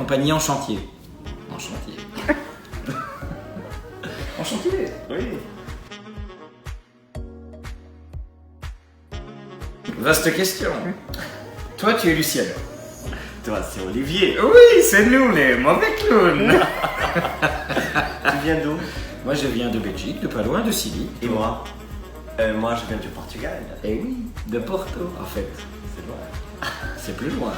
compagnie en chantier. En chantier. En chantier. Oui. Vaste question. Toi, tu es Luciano. Toi, c'est Olivier. Oui, c'est nous les mauvais clowns. Tu viens d'où? Moi, je viens de Belgique, de pas loin de Silly. Et moi? Moi, je viens du Portugal. Eh oui, de Porto, en fait. C'est loin. C'est plus loin.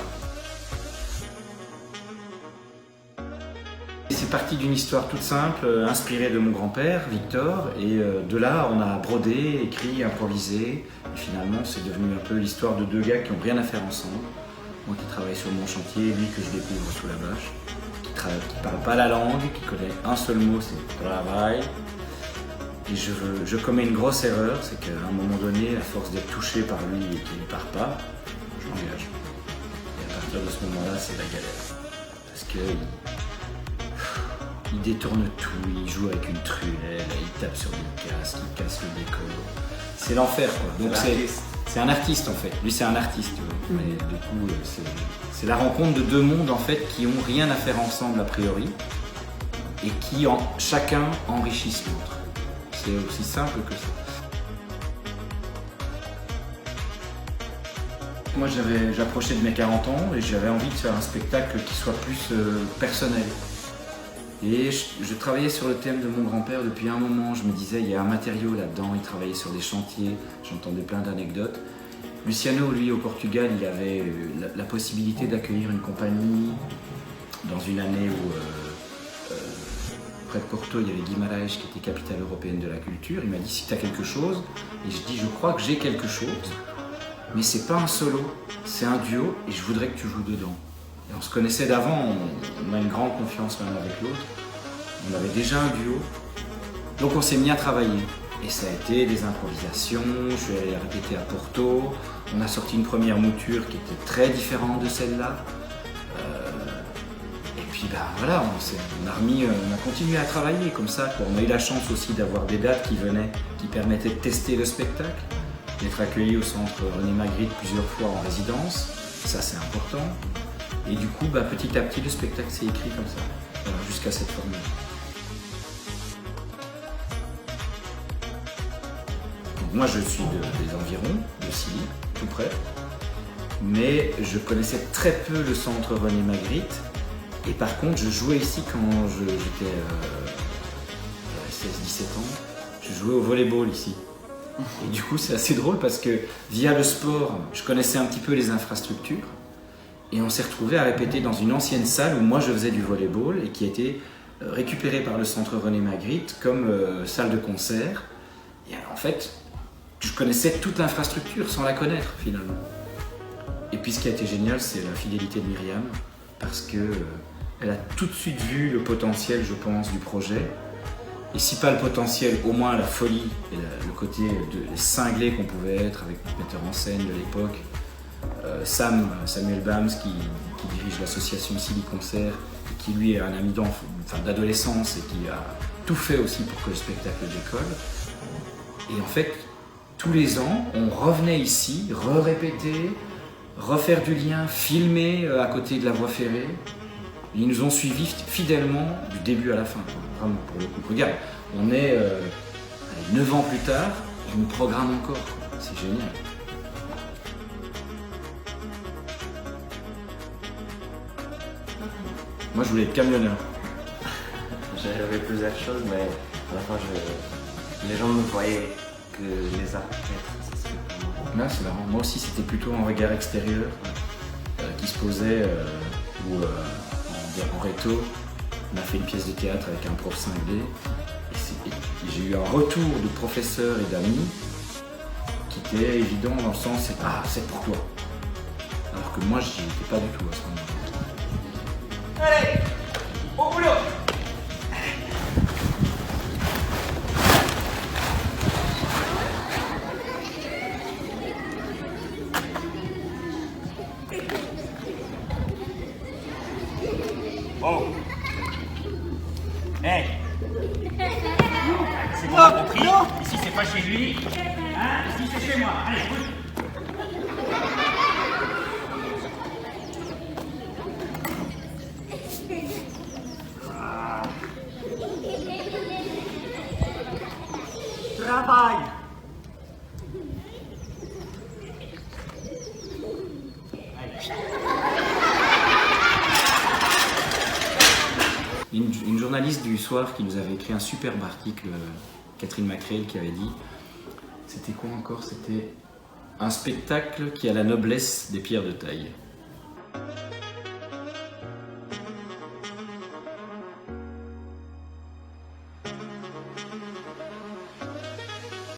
C'est parti d'une histoire toute simple, inspirée de mon grand-père, Victor, et de là, on a brodé, écrit, improvisé, et finalement, c'est devenu un peu l'histoire de deux gars qui n'ont rien à faire ensemble. Moi qui travaille sur mon chantier, lui que je découvre sous la bâche, qui parle pas la langue, qui connaît un seul mot, c'est travail. Et je commets une grosse erreur, c'est qu'à un moment donné, à force d'être touché par lui et qu'il ne part pas, je m'engage. Et à partir de ce moment-là, c'est la galère. Parce que il détourne tout, il joue avec une truelle, il tape sur des casques, il casse le décor. C'est l'enfer quoi. Donc c'est un artiste en fait. Lui c'est un artiste. Mais du coup c'est la rencontre de deux mondes en fait qui ont rien à faire ensemble a priori et qui chacun enrichissent l'autre. C'est aussi simple que ça. Moi j'approchais de mes 40 ans et j'avais envie de faire un spectacle qui soit plus personnel. Et je travaillais sur le thème de mon grand-père depuis un moment. Je me disais, il y a un matériau là-dedans, il travaillait sur des chantiers, j'entendais plein d'anecdotes. Luciano, lui, au Portugal, il avait la possibilité d'accueillir une compagnie dans une année où, près de Porto, il y avait Guimarães qui était capitale européenne de la culture. Il m'a dit, si tu as quelque chose, et je dis, je crois que j'ai quelque chose, mais c'est pas un solo, c'est un duo, et je voudrais que tu joues dedans. Et on se connaissait d'avant, on a une grande confiance l'un avec l'autre. On avait déjà un duo. Donc on s'est mis à travailler. Et ça a été des improvisations, je suis allé répéter à Porto. On a sorti une première mouture qui était très différente de celle-là. Et puis voilà, on a continué à travailler comme ça. On a eu la chance aussi d'avoir des dates qui venaient, qui permettaient de tester le spectacle, d'être accueillis au centre René Magritte plusieurs fois en résidence. Ça c'est important. Et du coup, petit à petit, le spectacle s'est écrit comme ça, jusqu'à cette formule. Donc, moi, je suis des environs, de Silly, tout près. Mais je connaissais très peu le centre René Magritte. Et par contre, je jouais ici quand j'étais 16-17 ans. Je jouais au volleyball ici. Et du coup, c'est assez drôle parce que via le sport, je connaissais un petit peu les infrastructures. Et on s'est retrouvés à répéter dans une ancienne salle où moi je faisais du volleyball et qui a été récupérée par le centre René Magritte comme salle de concert. Et en fait, je connaissais toute l'infrastructure sans la connaître finalement. Et puis ce qui a été génial, c'est la fidélité de Myriam parce qu'elle a tout de suite vu le potentiel, je pense, du projet. Et si pas le potentiel, au moins la folie et le côté cinglé qu'on pouvait être avec notre metteur en scène de l'époque. Samuel Bams qui dirige l'association Silly Concert et qui lui est un ami d'adolescence et qui a tout fait aussi pour que le spectacle décolle. Et en fait, tous les ans, on revenait ici, répéter, refaire du lien, filmer à côté de la voie ferrée. Et ils nous ont suivis fidèlement du début à la fin, vraiment pour le coup. Regarde, on est 9 ans plus tard, on nous programme encore, c'est génial. Moi, je voulais être camionneur. J'avais plusieurs choses, mais à la fin, les gens me voyaient que les arts, peut-être, ça serait pour moi. Là, c'est marrant. Moi aussi, c'était plutôt un regard extérieur qui se posait en réto. On a fait une pièce de théâtre avec un prof cinglé. Et j'ai eu un retour de professeurs et d'amis qui était évident dans le sens « Ah, c'est pour toi ». Alors que moi, j'y étais pas du tout à ce moment-là. Allez, au boulot. Oh. Hey. C'est bon, on a compris. Ici, c'est pas chez lui. Hein? Ici, c'est chez moi. Allez, bouge. travail. Une journaliste du soir qui nous avait écrit un superbe article, Catherine Macréel, qui avait dit, c'était quoi encore? C'était un spectacle qui a la noblesse des pierres de taille.